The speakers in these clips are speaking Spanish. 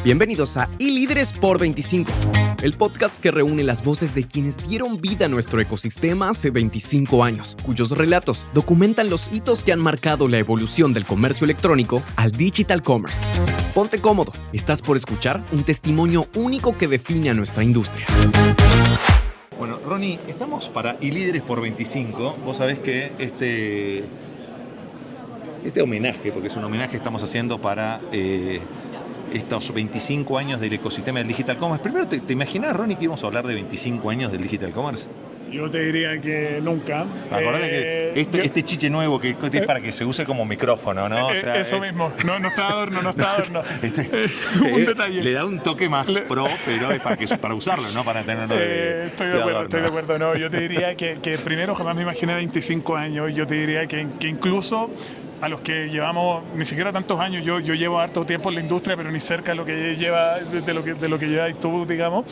Bienvenidos a iLíderes por 25, el podcast que reúne las voces de quienes dieron vida a nuestro ecosistema hace 25 años, cuyos relatos documentan los hitos que han marcado la evolución del comercio electrónico al digital commerce. Ponte cómodo, estás por escuchar un testimonio único que define a nuestra industria. Bueno, Ronnie, estamos para iLíderes por 25. Vos sabés que este homenaje, porque es un homenaje que estamos haciendo para estos 25 años del ecosistema del digital commerce. Primero, ¿te imaginás, Ronnie, que íbamos a hablar de 25 años del digital commerce? Yo te diría que nunca. Acordate que este chiche nuevo que es para que se use como micrófono, ¿no? O sea, eso mismo, no está adorno. Un detalle. Le da un toque más pro, pero es para usarlo, no para tenerlo de Estoy de acuerdo. No, yo te diría que primero jamás me imaginé 25 años. Yo te diría que incluso a los que llevamos ni siquiera tantos años, yo llevo harto tiempo en la industria, pero ni cerca de lo que lleváis tú, digamos.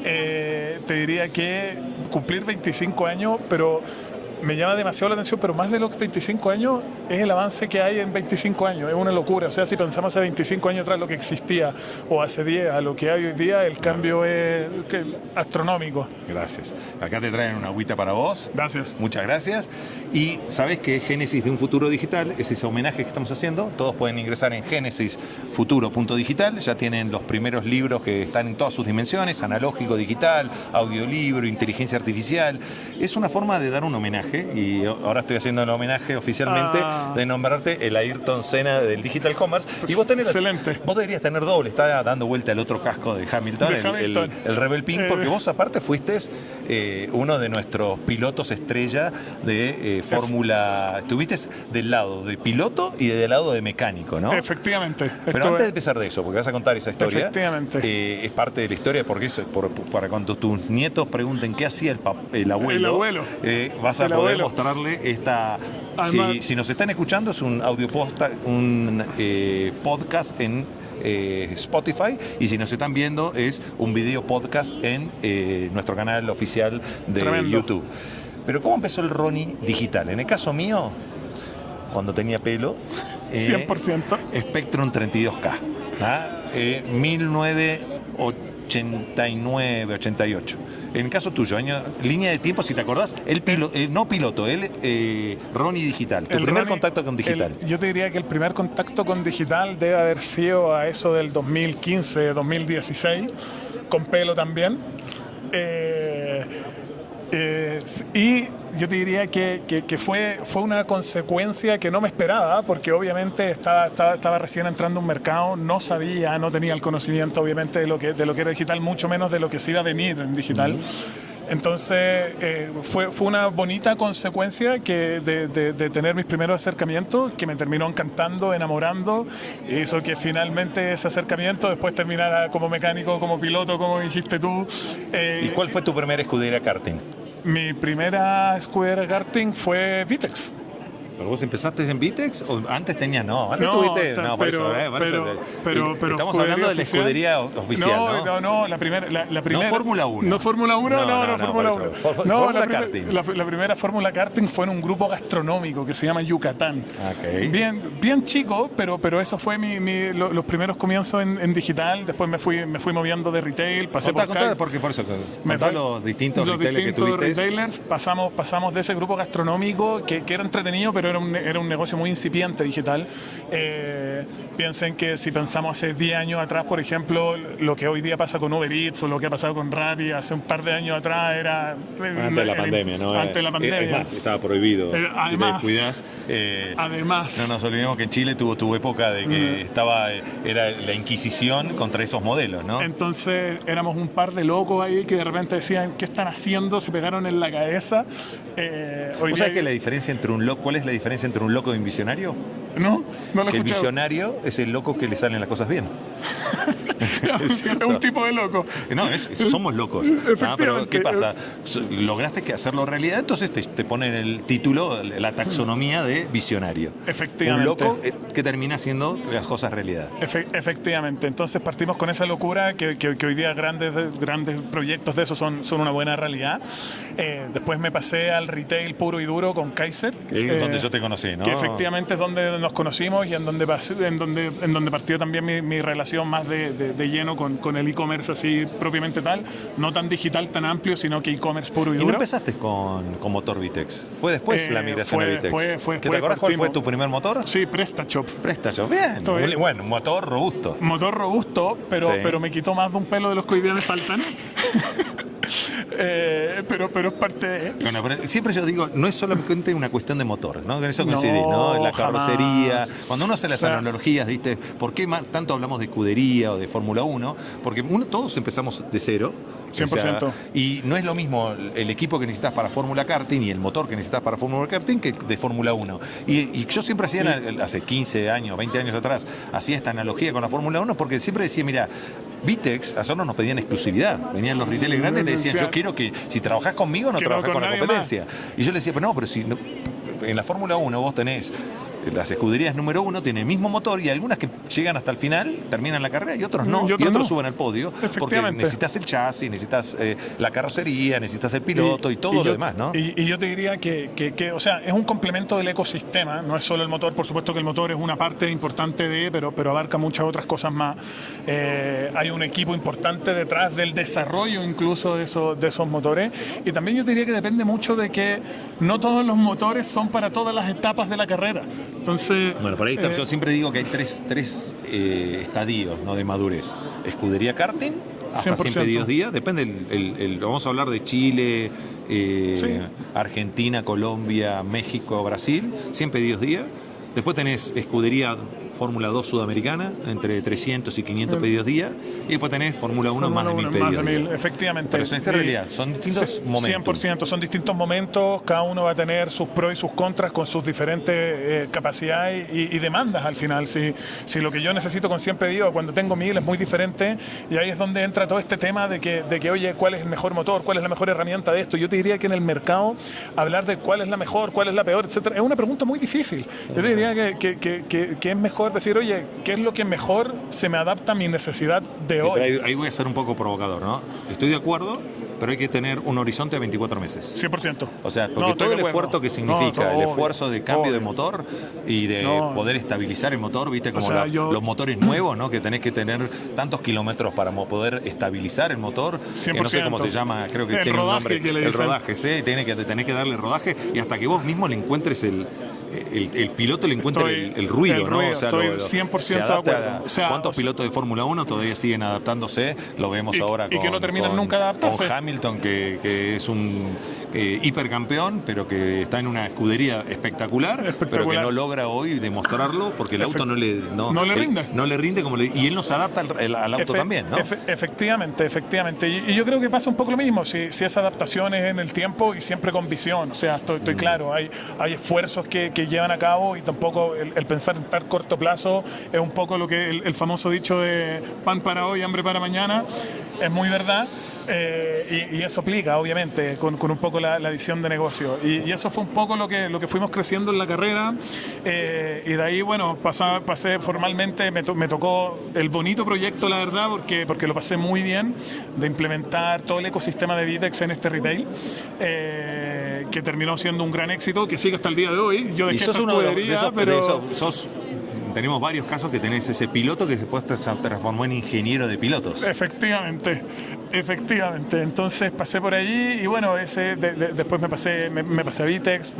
Te diría que cumplir 25 años, pero me llama demasiado la atención, pero más de los 25 años es el avance que hay en 25 años, es una locura. O sea, si pensamos hace 25 años atrás lo que existía, o hace 10 a lo que hay hoy día, el cambio es astronómico. Gracias. Acá te traen una agüita para vos. Gracias. Muchas gracias. Y sabés que Génesis de un futuro digital es ese homenaje que estamos haciendo. Todos pueden ingresar en genesisfuturo.digital. Ya tienen los primeros libros que están en todas sus dimensiones: analógico, digital, audiolibro, inteligencia artificial. Es una forma de dar un homenaje. Y ahora estoy haciendo el homenaje oficialmente de nombrarte el Ayrton Senna del digital commerce. Y vos excelente. Vos deberías tener doble. Está dando vuelta el otro casco de Hamilton, el Rebel Pink, porque vos aparte fuiste uno de nuestros pilotos estrella de Fórmula. Estuviste del lado de piloto y del lado de mecánico, ¿no? Efectivamente. Pero antes de empezar de eso, porque vas a contar esa historia. Efectivamente. Es parte de la historia, porque para cuando tus nietos pregunten qué hacía el abuelo. El abuelo. Vas a poder mostrarle esta. Si nos están escuchando, es un podcast en Spotify, y si nos están viendo es un video podcast en nuestro canal oficial de Tremendo. YouTube. Pero ¿cómo empezó el Ronnie digital? En el caso mío, cuando tenía pelo, 100%. Spectrum 32K, 1989, 88. En el caso tuyo, línea de tiempo, si te acordás, Ronnie digital. Tu primer contacto con digital. Yo te diría que el primer contacto con digital debe haber sido a eso del 2015, 2016, con pelo también. Y yo te diría que fue una consecuencia que no me esperaba, porque obviamente estaba recién entrando a un mercado, no sabía, no tenía el conocimiento obviamente de lo que era digital, mucho menos de lo que se iba a venir en digital. Entonces fue una bonita consecuencia de tener mis primeros acercamientos, que me terminó encantando, enamorando, y hizo que finalmente ese acercamiento después terminara como mecánico, como piloto, como dijiste tú. ¿Y cuál fue tu primera escudera karting? Mi primera escudera karting fue Vitex. ¿Pero vos empezaste en Vitex o antes tenías? No, antes tuviste. No, por eso. Estamos hablando de la escudería oficial, ¿no? No, la primera. No Fórmula 1. No Fórmula 1, no Fórmula 1. Fórmula karting. La primera Fórmula karting fue en un grupo gastronómico que se llama Yucatán. Okay. Bien chico, pero eso fue los primeros comienzos en digital. Después me fui moviendo de retail, pasé por eso. Contá los distintos retailers que tuviste. Retailers, pasamos de ese grupo gastronómico que era entretenido, pero era un negocio muy incipiente digital. Piensen que si pensamos hace 10 años atrás, por ejemplo, lo que hoy día pasa con Uber Eats o lo que ha pasado con Rappi, hace un par de años atrás era... Antes de la pandemia, ¿no? Antes de la pandemia. Es más, estaba prohibido. Además, si te descuidas. Además. No nos olvidemos que en Chile tuvo tu época de que era la Inquisición contra esos modelos, ¿no? Entonces éramos un par de locos ahí que de repente decían, ¿qué están haciendo? Se pegaron en la cabeza. ¿Vos sabés que la diferencia entre cuál es la diferencia entre un loco y un visionario? No lo he escuchado. El visionario es el loco que le salen las cosas bien. Es un tipo de loco. No, somos locos. Pero ¿qué pasa? Lograste que hacerlo realidad, entonces te ponen el título, la taxonomía de visionario. Efectivamente. Un loco que termina haciendo las cosas realidad. Efectivamente. Entonces partimos con esa locura que hoy día grandes proyectos de esos son una buena realidad. Después me pasé al retail puro y duro con Kaiser. Donde yo te conocí, ¿no? Que efectivamente es donde nos conocimos y en donde partió también mi relación más de lleno con el e-commerce así propiamente tal, no tan digital, tan amplio, sino que e-commerce puro y duro. ¿Y no empezaste con motor Vitex? ¿Fue después la migración a Vitex? ¿Te acuerdas cuál fue tu primer motor? Sí, PrestaShop. PrestaShop, bien. Bueno, un motor robusto. Motor robusto, pero me quitó más de un pelo de los que hoy día me faltan. Pero es parte de... Bueno, pero siempre yo digo, no es solamente una cuestión de motor, ¿no? Con eso coincidí, ¿no? La carrocería. Cuando uno hace las analogías, ¿viste? ¿Por qué tanto hablamos de escudería o de Fórmula 1? Porque todos empezamos de cero. 100%. Y no es lo mismo el equipo que necesitas para Fórmula Karting y el motor que necesitas para Fórmula Karting que de Fórmula 1. Y yo siempre hacía, hace 15 años, 20 años atrás, hacía esta analogía con la Fórmula 1 porque siempre decía, mira, Vitex, a nosotros nos pedían exclusividad. Venían los retailers grandes y te decían, yo quiero que si trabajás conmigo no trabajás con la competencia. Y yo le decía, pero si en la Fórmula 1 vos tenés las escuderías número 1 tienen el mismo motor y algunas que llegan hasta el final, terminan la carrera y otros no. Y otros suben al podio porque necesitas el chasis, necesitas la carrocería, necesitas el piloto y todo lo demás, ¿no? Y yo te diría que, o sea, es un complemento del ecosistema, no es solo el motor, por supuesto que el motor es una parte importante pero abarca muchas otras cosas más. Hay un equipo importante detrás del desarrollo incluso de esos motores y también yo te diría que depende mucho de que no todos los motores son para todas las etapas de la carrera. Entonces, bueno, por ahí está. Yo siempre digo que hay tres estadios, ¿no?, de madurez. Escudería karting, hasta 100 pedidos día. Depende, vamos a hablar de Chile, Argentina, Colombia, México, Brasil. 100 pedidos día. Después tenés escudería Fórmula 2 sudamericana, entre 300 y 500 pedidos día. Y después tenés Fórmula 1, más de 1000 pedidos. Más de 1000, efectivamente. Pero eso es realidad, son distintos momentos. 100%, son distintos momentos, cada uno va a tener sus pros y sus contras con sus diferentes capacidades y demandas al final. Si lo que yo necesito con 100 pedidos, cuando tengo 1000 es muy diferente, y ahí es donde entra todo este tema de que oye, ¿cuál es el mejor motor? ¿Cuál es la mejor herramienta de esto? Yo te diría que en el mercado, hablar de cuál es la mejor, cuál es la peor, etcétera, es una pregunta muy difícil. Yo te diría que es mejor decir, oye, ¿qué es lo que mejor se me adapta a mi necesidad de hoy? Ahí voy a ser un poco provocador, ¿no? Estoy de acuerdo, pero hay que tener un horizonte de 24 meses. 100%. O sea, porque todo el esfuerzo que significa, el esfuerzo de cambio de motor y de poder estabilizar el motor, viste, como los motores nuevos, ¿no? Que tenés que tener tantos kilómetros para poder estabilizar el motor, 100%. que no sé cómo se llama, creo que tiene un nombre, el rodaje, ¿sí? Tenés que darle rodaje y hasta que vos mismo le encuentres el piloto le encuentra el ruido, ¿no? O sea, estoy 100% de acuerdo. ¿Cuántos pilotos de Fórmula 1 todavía siguen adaptándose? Lo vemos ahora y que no terminan nunca de adaptarse. Con Hamilton, que es un hipercampeón, pero que está en una escudería espectacular, pero que no logra hoy demostrarlo porque el auto no le rinde. No le rinde y él no se adapta al auto también, ¿no? Efectivamente. Y yo creo que pasa un poco lo mismo, si esa adaptación es en el tiempo y siempre con visión. O sea, estoy claro, hay esfuerzos que llevan a cabo y tampoco el pensar en tan corto plazo es un poco lo que el famoso dicho de pan para hoy, hambre para mañana, es muy verdad. Y eso aplica, obviamente, con un poco la visión de negocio. Y eso fue un poco lo que fuimos creciendo en la carrera. Y de ahí, bueno, pasé formalmente, me tocó el bonito proyecto, la verdad, porque lo pasé muy bien, de implementar todo el ecosistema de Vitex en este retail, que terminó siendo un gran éxito, que sigue hasta el día de hoy. Yo dejé esa escudería, pero... Tenemos varios casos que tenés ese piloto que después se transformó en ingeniero de pilotos. Efectivamente. Entonces pasé por allí y bueno, después me pasé a Vitex,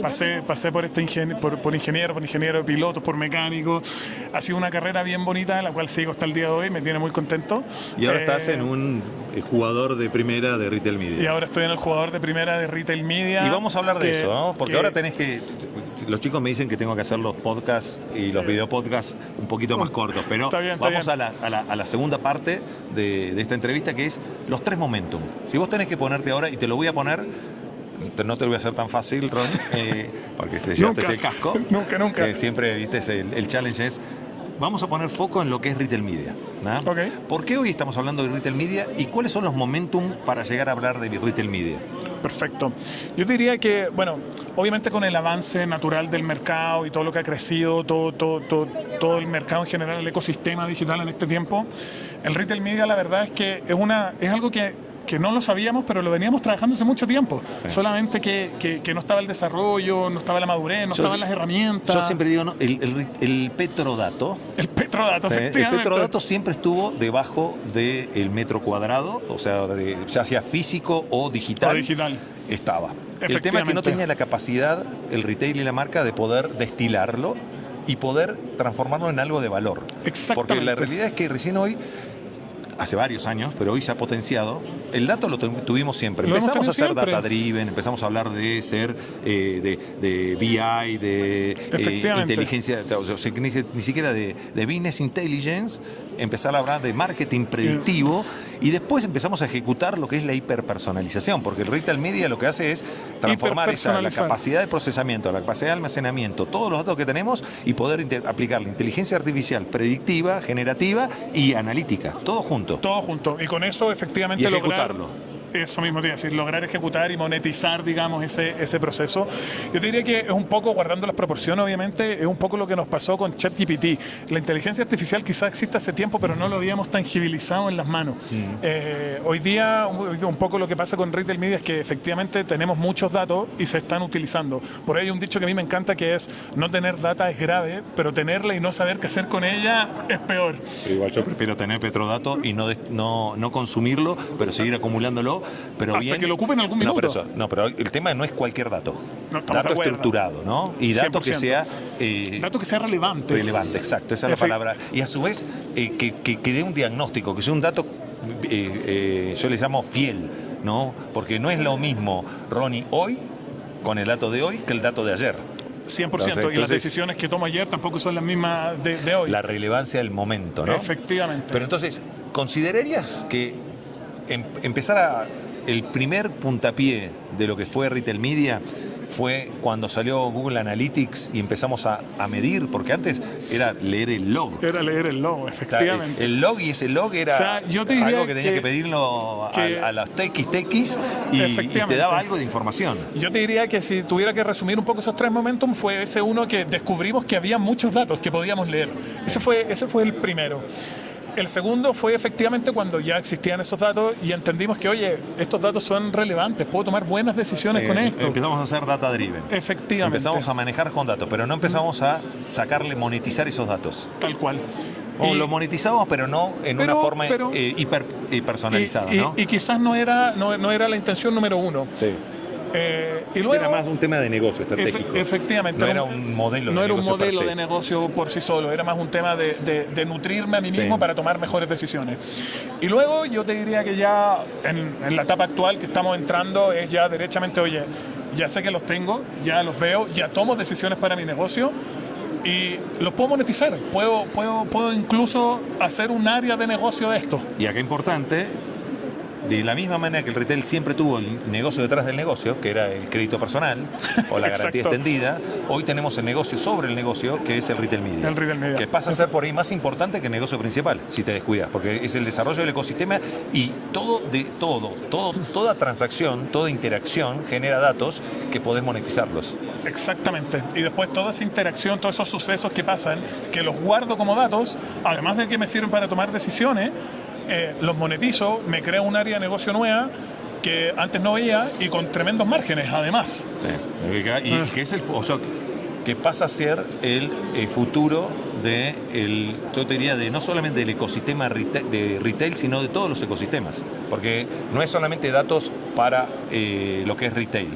pasé por por ingeniero de pilotos, por mecánico. Ha sido una carrera bien bonita, la cual sigo hasta el día de hoy, me tiene muy contento. Y ahora estás en un jugador de primera de Retail Media. Y ahora estoy en el jugador de primera de Retail Media. Y vamos a hablar de eso, ¿no? Porque ahora tenés que... Los chicos me dicen que tengo que hacer los podcasts y los videopodcasts un poquito más cortos, pero vamos a la segunda parte de esta entrevista, que es los 3 momentum. Si vos tenés que ponerte ahora, y te lo voy a poner, no te lo voy a hacer tan fácil, Ron, porque te llevaste el casco. Nunca. Siempre, viste, el challenge es vamos a poner foco en lo que es retail media, ¿no? Ok. ¿Por qué hoy estamos hablando de retail media y cuáles son los momentum para llegar a hablar de retail media? Perfecto. Yo diría que, bueno, obviamente con el avance natural del mercado y todo lo que ha crecido, todo el mercado en general, el ecosistema digital en este tiempo, el retail media la verdad es que es algo que no lo sabíamos, pero lo veníamos trabajando hace mucho tiempo. Sí. Solamente que no estaba el desarrollo, no estaba la madurez, no estaban las herramientas. Yo siempre digo, ¿no? el petrodato. El petrodato, ¿sí? Efectivamente. El petrodato siempre estuvo debajo del metro cuadrado, o sea, ya sea físico o digital. Estaba. El tema es que no tenía la capacidad, el retail y la marca, de poder destilarlo y poder transformarlo en algo de valor. Exactamente. Porque la realidad es que recién hoy, hace varios años, pero hoy se ha potenciado. El dato lo tuvimos siempre. Empezamos a ser data driven, empezamos a hablar de ser de BI, de inteligencia, o sea, ni siquiera de business intelligence, empezar a hablar de marketing predictivo y después empezamos a ejecutar lo que es la hiperpersonalización, porque el retail media lo que hace es transformar la capacidad de procesamiento, la capacidad de almacenamiento, todos los datos que tenemos y poder aplicar la inteligencia artificial predictiva, generativa y analítica, todo junto. Todo junto. Y con eso efectivamente ejecutarlo. Eso mismo te iba a decir, lograr ejecutar y monetizar, digamos, ese proceso. Yo te diría que es un poco, guardando las proporciones, obviamente, es un poco lo que nos pasó con ChatGPT. La inteligencia artificial quizás existe hace tiempo, pero no lo habíamos tangibilizado en las manos. Hoy día, un poco lo que pasa con Retail Media es que efectivamente tenemos muchos datos y se están utilizando. Por ahí hay un dicho que a mí me encanta que es: no tener data es grave, pero tenerla y no saber qué hacer con ella es peor. Pero igual yo prefiero tener petrodato y no consumirlo, pero seguir acumulándolo. Pero hasta que lo ocupen en algún minuto. Pero el tema no es cualquier dato. Dato estructurado, ¿no? Y dato 100%. Dato que sea relevante. Relevante, exacto, esa es la palabra. Y a su vez, que dé un diagnóstico, que sea un dato, yo le llamo fiel, ¿no? Porque no es lo mismo, Ronnie, hoy, con el dato de hoy, que el dato de ayer. 100%, entonces, y las decisiones que tomo ayer tampoco son las mismas de hoy. La relevancia del momento, ¿no? Efectivamente. Pero entonces, ¿considerarías que el primer puntapié de lo que fue Retail Media fue cuando salió Google Analytics y empezamos a medir? Porque antes era leer el log. Era leer el log, efectivamente. O sea, el log, y ese log era, yo te diría algo que tenía que pedirlo a los TX y te daba algo de información. Yo te diría que si tuviera que resumir un poco esos tres momentos, fue ese uno que descubrimos que había muchos datos que podíamos leer. Ese fue el primero. El segundo fue efectivamente cuando ya existían esos datos y entendimos que, oye, estos datos son relevantes, puedo tomar buenas decisiones con esto. Empezamos a hacer data driven. Efectivamente. Empezamos a manejar con datos, pero no empezamos a monetizar esos datos. Tal cual. O lo monetizamos, pero no en una forma hiper personalizada, ¿no? Y quizás no era la intención número uno. Sí. Y luego, era más un tema de negocio estratégico. Efectivamente. No era un modelo de negocio por sí solo, era más un tema de nutrirme a mí mismo para tomar mejores decisiones. Y luego yo te diría que ya en la etapa actual que estamos entrando es ya derechamente, oye, ya sé que los tengo, ya los veo, ya tomo decisiones para mi negocio y los puedo monetizar. Puedo incluso hacer un área de negocio de esto. Y acá importante, de la misma manera que el retail siempre tuvo el negocio detrás del negocio, que era el crédito personal o la garantía extendida, hoy tenemos el negocio sobre el negocio, que es el retail media. El retail media. Que pasa a ser por ahí más importante que el negocio principal, si te descuidas, porque es el desarrollo del ecosistema y toda transacción, toda interacción genera datos que podés monetizarlos. Exactamente. Y después toda esa interacción, todos esos sucesos que pasan, que los guardo como datos, además de que me sirven para tomar decisiones, los monetizo, me creo un área de negocio nueva que antes no veía y con tremendos márgenes, además. Sí. Y que es que pasa a ser el futuro yo te diría, de no solamente del ecosistema de retail, sino de todos los ecosistemas. Porque no es solamente datos para lo que es retail,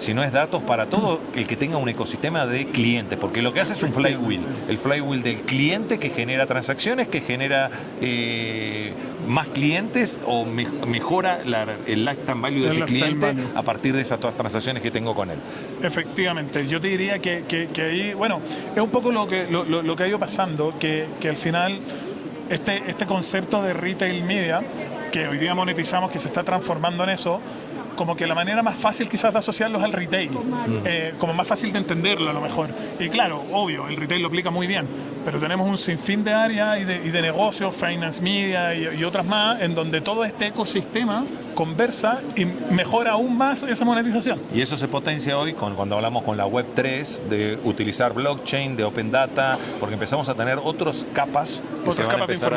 sino es datos para todo el que tenga un ecosistema de clientes, porque lo que hace es un flywheel, el flywheel del cliente que genera transacciones, que genera más clientes o mejora el lifetime value de ese cliente a partir de esas transacciones que tengo con él. Efectivamente, yo te diría que ahí, bueno, es un poco lo que ha ido pasando, que al final este concepto de retail media, que hoy día monetizamos, que se está transformando en eso, como que la manera más fácil quizás de asociarlos al retail, como más fácil de entenderlo a lo mejor. Y claro, obvio, el retail lo aplica muy bien, pero tenemos un sinfín de áreas y de negocios, finance media y otras más, en donde todo este ecosistema conversa y mejora aún más esa monetización. Y eso se potencia hoy cuando hablamos con la Web 3, de utilizar blockchain, de open data, porque empezamos a tener otras capas que se van a empezar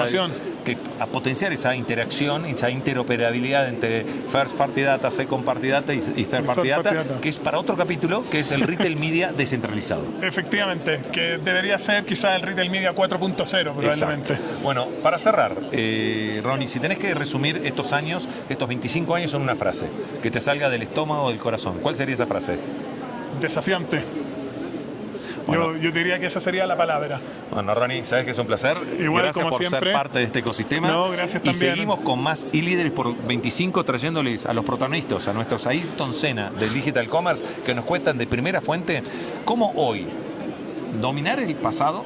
a potenciar esa interacción, esa interoperabilidad entre first party data, second party data y third party data, que es para otro capítulo, que es el retail media descentralizado. Efectivamente, que debería ser quizás el retail media 4.0 probablemente. Exacto. Bueno, para cerrar, Ronnie, si tenés que resumir estos años, estos 25 años en una frase, que te salga del estómago o del corazón, ¿cuál sería esa frase? Desafiante. Bueno, yo diría que esa sería la palabra. Bueno, Ronnie, sabes que es un placer. Igual, gracias como por siempre, ser parte de este ecosistema. No, gracias también. Y seguimos con más eLíderes por 25, trayéndoles a los protagonistas, a nuestros Ayrton Senna del Digital Commerce, que nos cuentan de primera fuente cómo hoy dominar el pasado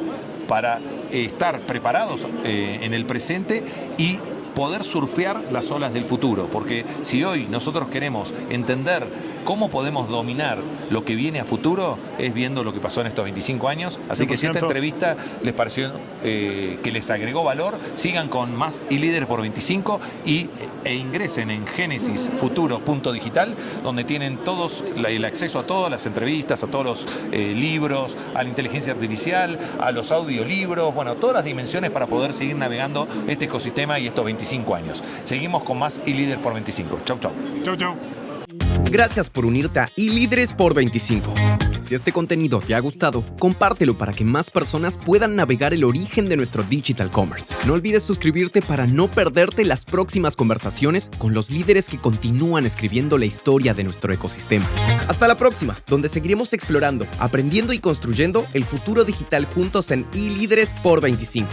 para estar preparados en el presente y poder surfear las olas del futuro. Porque si hoy nosotros queremos entender cómo podemos dominar lo que viene a futuro, es viendo lo que pasó en estos 25 años. Así 100%. Que si esta entrevista les pareció que les agregó valor, sigan con más eLíderes por 25 e ingresen en genesisfuturo.digital, donde tienen todos el acceso a todas las entrevistas, a todos los libros, a la inteligencia artificial, a los audiolibros, bueno, todas las dimensiones para poder seguir navegando este ecosistema y estos 25 años. Seguimos con más eLíderes por 25. Chau, chau. Chau, chau. Gracias por unirte a eLíderes por 25. Si este contenido te ha gustado, compártelo para que más personas puedan navegar el origen de nuestro Digital Commerce. No olvides suscribirte para no perderte las próximas conversaciones con los líderes que continúan escribiendo la historia de nuestro ecosistema. Hasta la próxima, donde seguiremos explorando, aprendiendo y construyendo el futuro digital juntos en eLíderes por 25.